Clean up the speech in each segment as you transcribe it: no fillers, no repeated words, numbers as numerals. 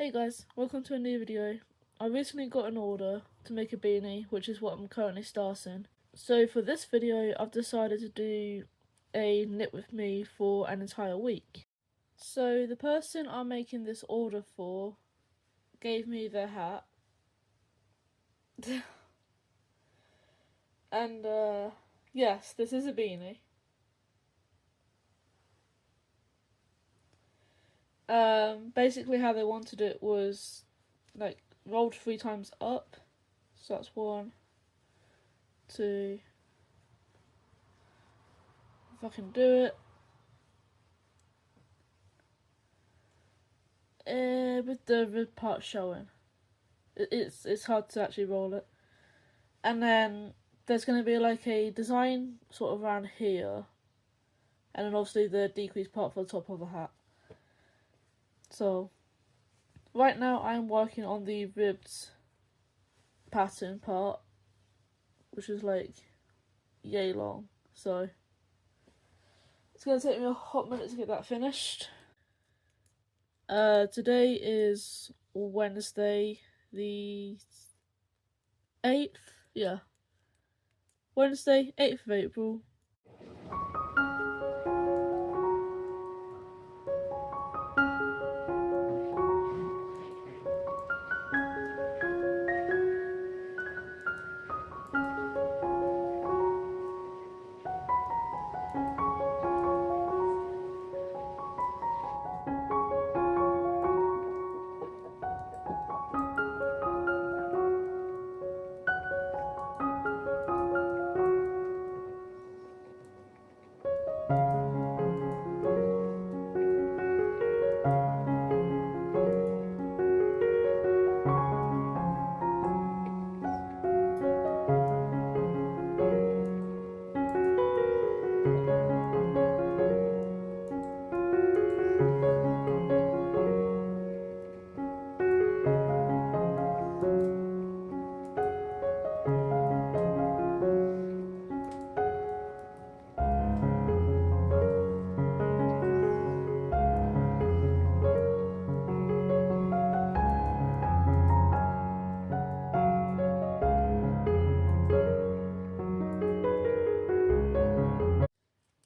Hey guys, welcome to a new video. I recently got an order to make a beanie, which is what I'm currently starting. So for this video, I've decided to do a knit with me for an entire week. So the person I'm making this order for gave me their hat. And yes, this is a beanie. Basically how they wanted it was like rolled 3 times up. So that's 1, 2. If I can do it. With the rib part showing. It's hard to actually roll it. And then there's going to be like a design sort of around here. And then obviously the decreased part for the top of the hat. So, right now I'm working on the ribbed pattern part, which is like yay long, so it's going to take me a hot minute to get that finished. Today is Wednesday the 8th, yeah, Wednesday 8th of April.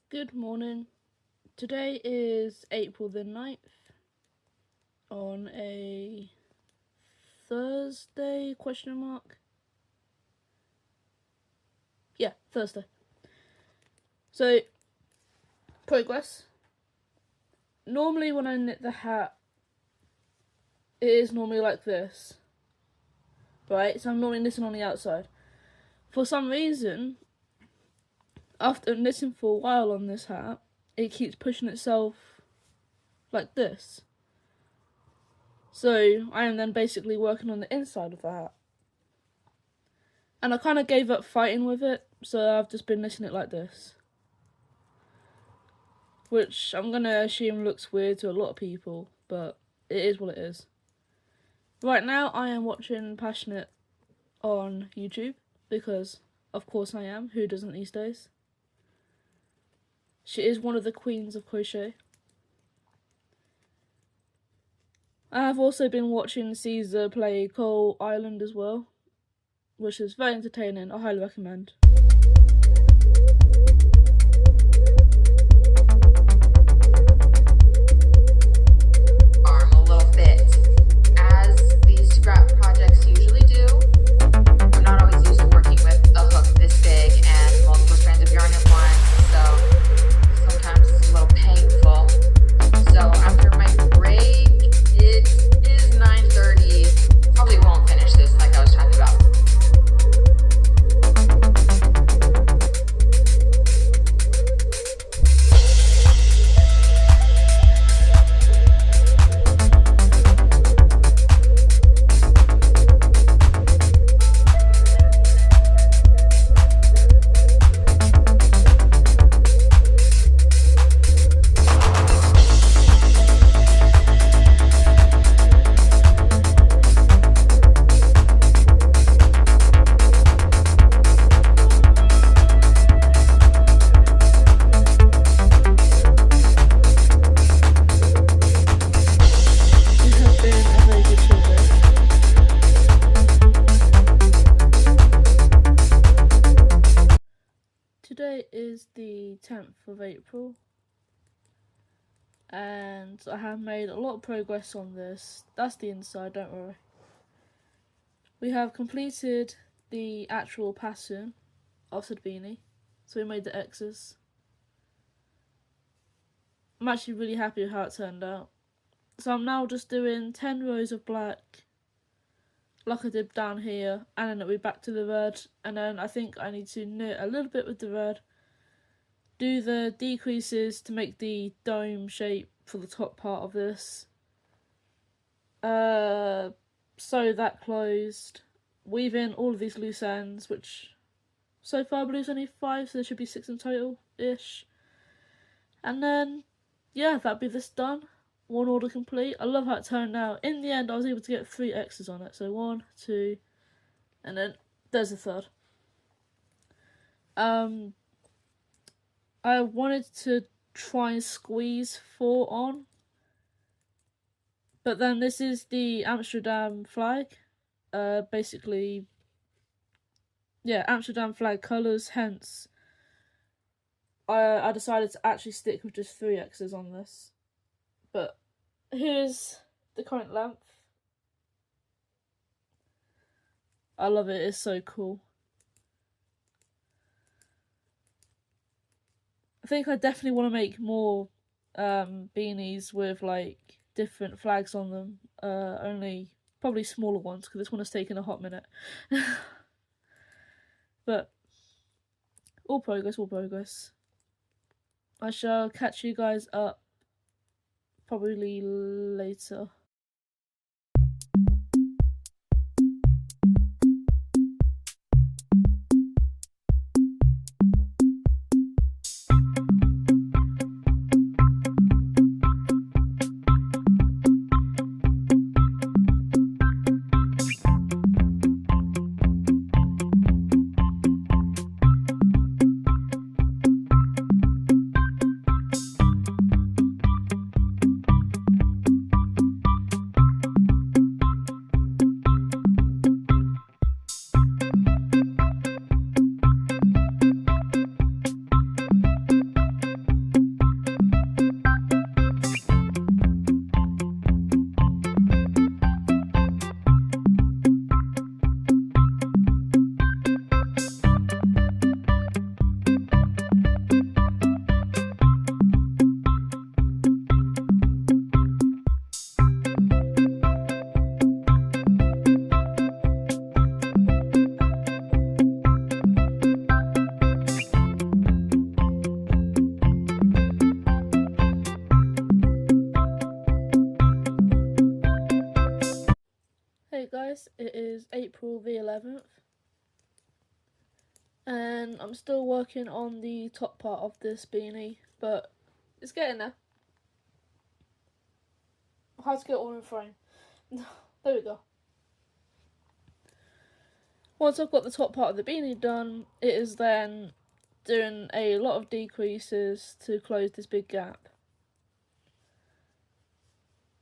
Good morning. Today is April the 9th on a Thursday, question mark? Yeah, Thursday. So, progress. Normally when I knit the hat, it is normally like this. Right? So I'm normally knitting on the outside. For some reason, after knitting for a while on this hat, it keeps pushing itself like this. So I am then basically working on the inside of the hat. And I kind of gave up fighting with it, so I've just been knitting it like this. Which I'm going to assume looks weird to a lot of people, but it is what it is. Right now I am watching Passionate on YouTube, because of course I am, who doesn't these days? She is one of the queens of crochet. I have also been watching Caesar play Coral Island as well, which is very entertaining. I highly recommend. Arm a little bit, as these scrap projects usually do. I'm not always used to working with a hook this big and multiple strands of yarn at once, so sometimes it's a little painful. So after my break, it is 9:30. Probably won't finish this like I was talking about. April, and I have made a lot of progress on this. That's the inside, don't worry. We have completed the actual pattern of said beanie, so we made the X's. I'm actually really happy with how it turned out. So I'm now just doing 10 rows of black, like I did down here, and then it'll be back to the red, and then I think I need to knit a little bit with the red, do the decreases to make the dome shape for the top part of this, sew that closed, weave in all of these loose ends, which so far I believe is only 5, so there should be 6 in total-ish, and then yeah, that'd be this done. One order complete. I love how it turned out. In the end, I was able to get 3 X's on it. So 1, 2, and then there's a third. I wanted to try and squeeze 4 on, but then this is the Amsterdam flag. Basically, yeah, Amsterdam flag colours. Hence, I decided to actually stick with just 3 X's on this. But here's the current length. I love it, it's so cool. I think I definitely want to make more beanies with like different flags on them. Only probably smaller ones because this one has taken a hot minute. But all progress, all progress. I shall catch you guys up probably later. Hey guys, it is April the 11th, and I'm still working on the top part of this beanie, but it's getting there. How to get it all in frame. There we go. Once I've got the top part of the beanie done, it is then doing a lot of decreases to close this big gap.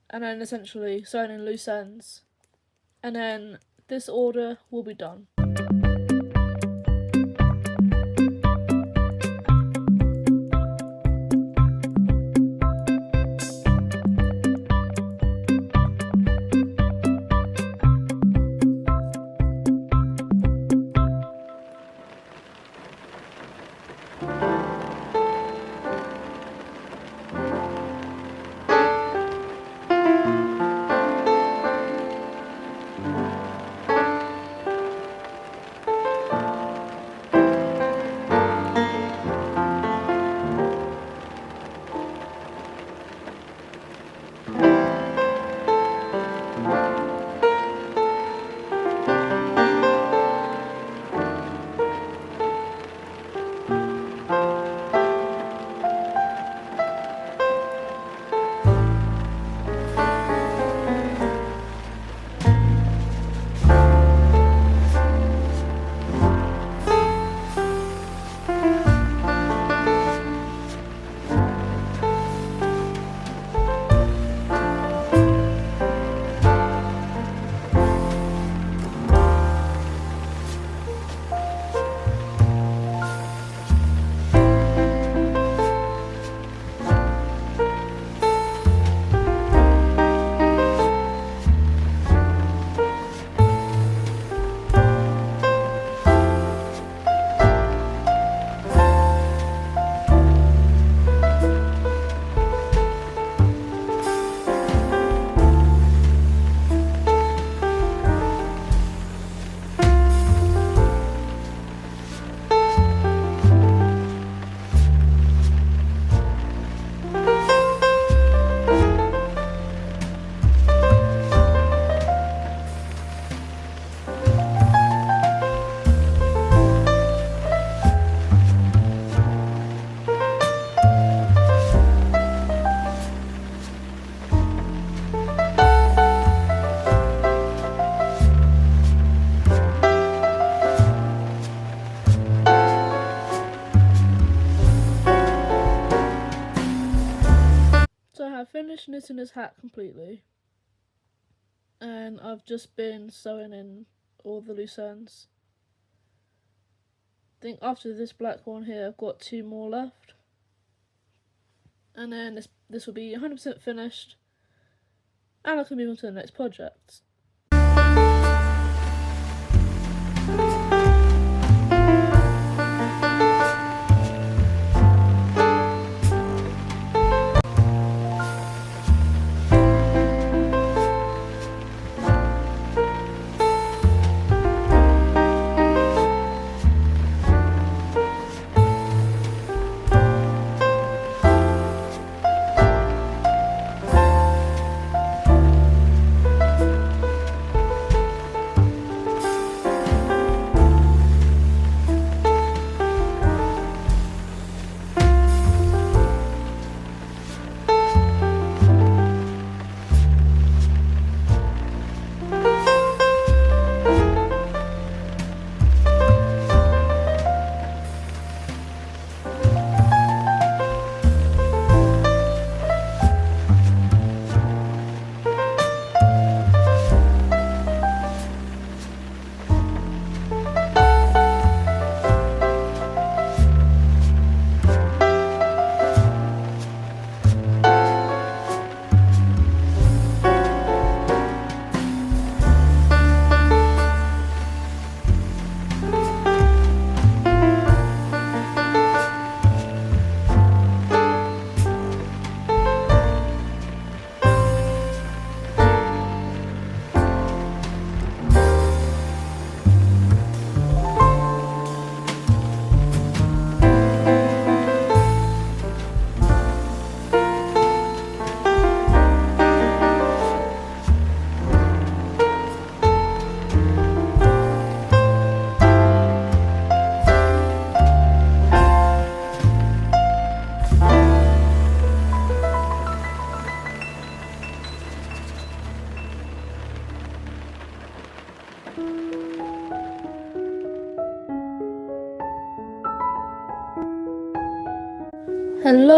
And then essentially sewing in loose ends. And then this order will be done. missing his hat completely. And I've just been sewing in all the loose ends. I think after this black one here, I've got 2 more left. And then this will be 100% finished. And I can move on to the next project.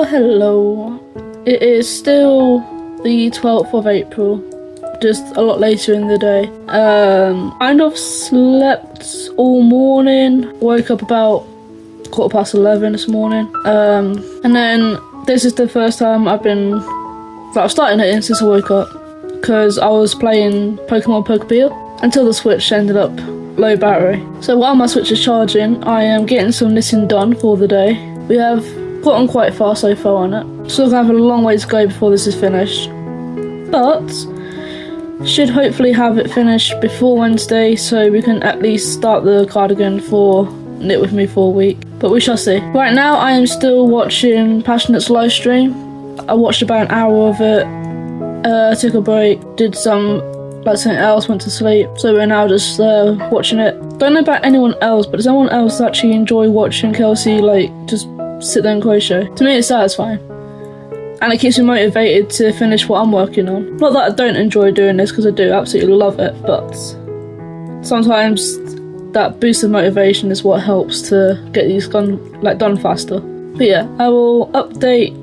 Hello. It is still the 12th of April, just a lot later in the day. Kind of slept all morning, woke up about 11:15 this morning. And then this is the first time I've started hitting since I woke up, because I was playing Pokemon Pokeball until the Switch ended up low battery. So while my Switch is charging, I am getting some knitting done for the day. We have gotten quite far so far on it. Still gonna have a long way to go before this is finished, but should hopefully have it finished before Wednesday, so we can at least start the cardigan for Knit With Me for a week, but we shall see. Right now I am still watching Passionate's live stream. I watched about an hour of it, took a break, did something else, went to sleep, so we're now just watching it. Don't know about anyone else, but does anyone else actually enjoy watching Kelsey just sit there and crochet? To me it's satisfying, and it keeps me motivated to finish what I'm working on. Not that I don't enjoy doing this, because I do absolutely love it, but sometimes that boost of motivation is what helps to get these done faster. But yeah, I will update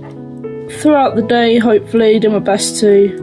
throughout the day, hopefully do my best to.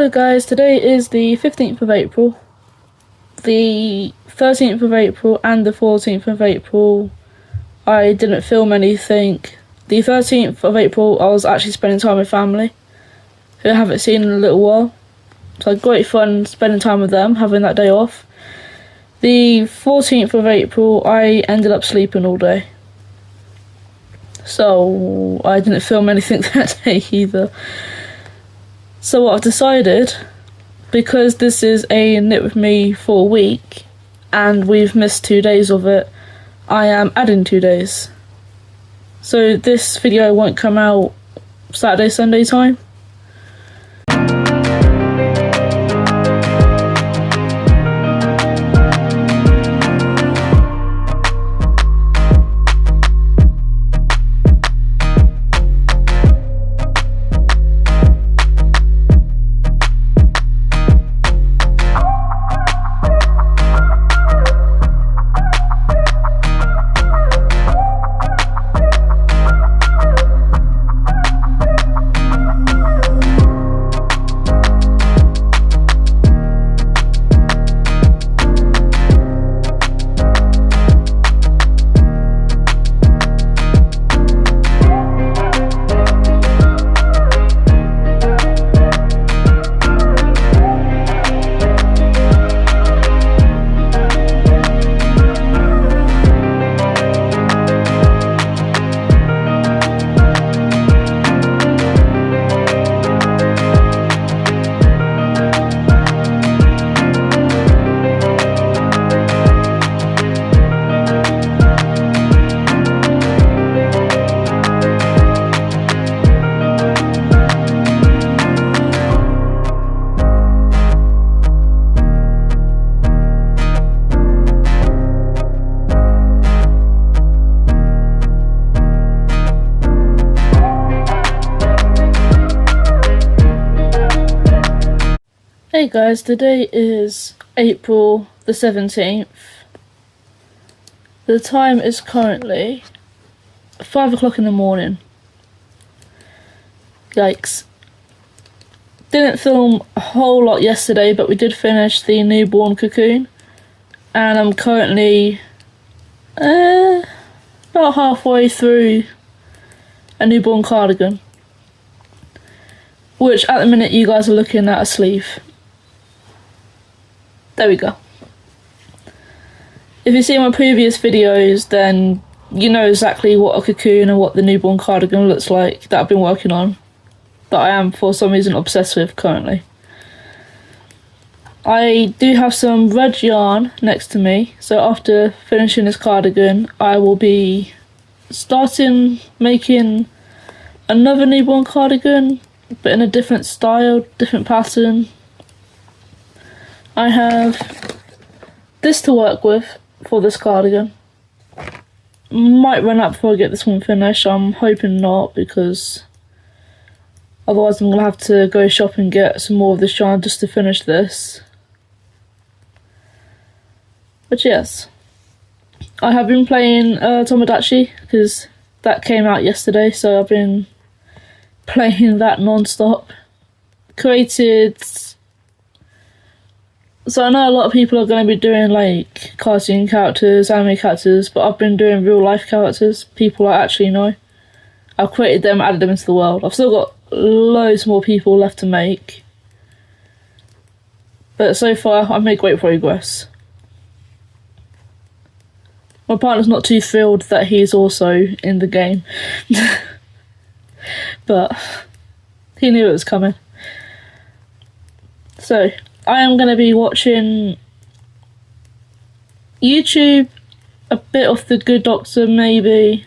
Hello guys, today is the 15th of April. The 13th of April and the 14th of April I didn't film anything. The 13th of April I was actually spending time with family who I haven't seen in a little while. So I had great fun spending time with them, having that day off. The 14th of April I ended up sleeping all day. So I didn't film anything that day either. So what I've decided, because this is a knit with me for a week and we've missed 2 days of it, I am adding 2 days. So this video won't come out Saturday, Sunday time. Hey guys, today is April the 17th. The time is currently 5 o'clock in the morning. Yikes. Didn't film a whole lot yesterday, but we did finish the newborn cocoon. And I'm currently about halfway through a newborn cardigan, which at the minute you guys are looking at a sleeve. There we go. If you see my previous videos, then you know exactly what a cocoon and what the newborn cardigan looks like that I've been working on, that I am for some reason obsessed with currently. I do have some red yarn next to me, so after finishing this cardigan I will be starting making another newborn cardigan, but in a different style, different pattern. I have this to work with for this cardigan. Might run out before I get this one finished. I'm hoping not, because otherwise I'm going to have to go shop and get some more of this yarn just to finish this. But yes, I have been playing Tomodachi because that came out yesterday, so I've been playing that non-stop. Created... So I know a lot of people are going to be doing like cartoon characters, anime characters, but I've been doing real life characters, people I actually know. I've created them, added them into the world. I've still got loads more people left to make. But so far I've made great progress. My partner's not too thrilled that he's also in the game. But he knew it was coming. So I am going to be watching YouTube, a bit of The Good Doctor maybe,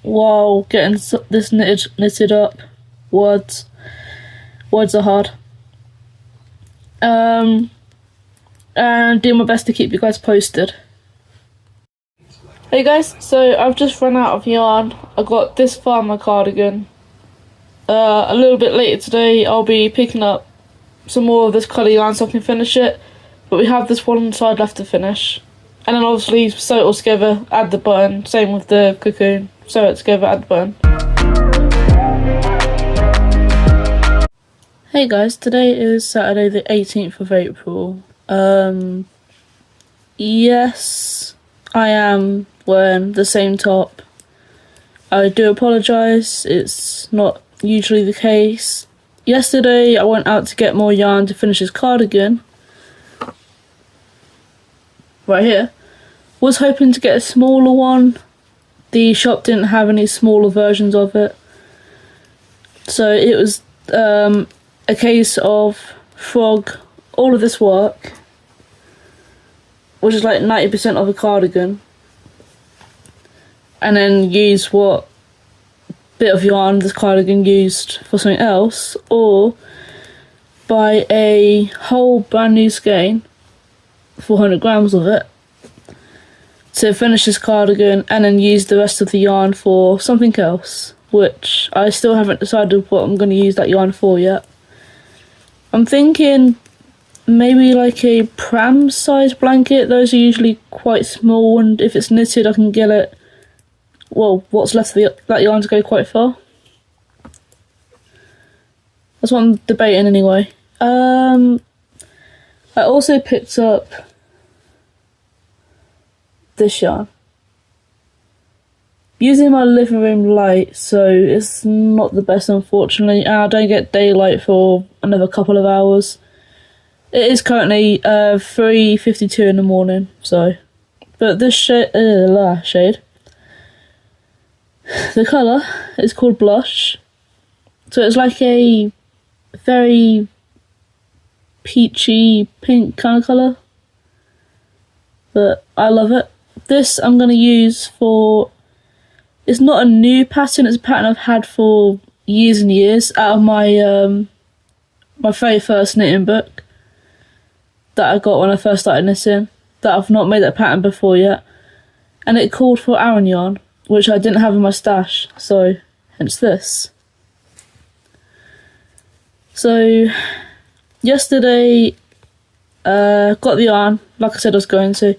while getting this knitted up. Words are hard. And do my best to keep you guys posted. Hey guys, so I've just run out of yarn. I got this far in my cardigan. A little bit later today I'll be picking up some more of this colour yarn so I can finish it, but we have this one side left to finish. And then obviously sew it all together, add the button, same with the cocoon, sew it together, add the button. Hey guys, today is Saturday the 18th of April. Yes, I am wearing the same top. I do apologise, it's not usually the case. Yesterday I went out to get more yarn to finish this cardigan. Right here. Was hoping to get a smaller one. The shop didn't have any smaller versions of it. So it was a case of frog all of this work, which is like 90% of a cardigan, and then use what bit of yarn this cardigan used for something else, or buy a whole brand new skein, 400 grams of it, to finish this cardigan and then use the rest of the yarn for something else, which I still haven't decided what I'm going to use that yarn for yet. I'm thinking maybe like a pram size blanket. Those are usually quite small, and if it's knitted I can get it, well, what's left of that yarn to go quite far. That's what I'm debating anyway. I also picked up this yarn. Using my living room light, so it's not the best, unfortunately, and I don't get daylight for another couple of hours. It is currently 3:52 in the morning, so. But this shade, the colour is called Blush. So it's like a very peachy pink kind of colour. But I love it. This I'm going to use for... It's not a new pattern, it's a pattern I've had for years and years out of my my very first knitting book that I got when I first started knitting, that I've not made that pattern before yet. And it called for Aran yarn, which I didn't have in my stash, so hence this. So yesterday, got the yarn, like I said I was going to.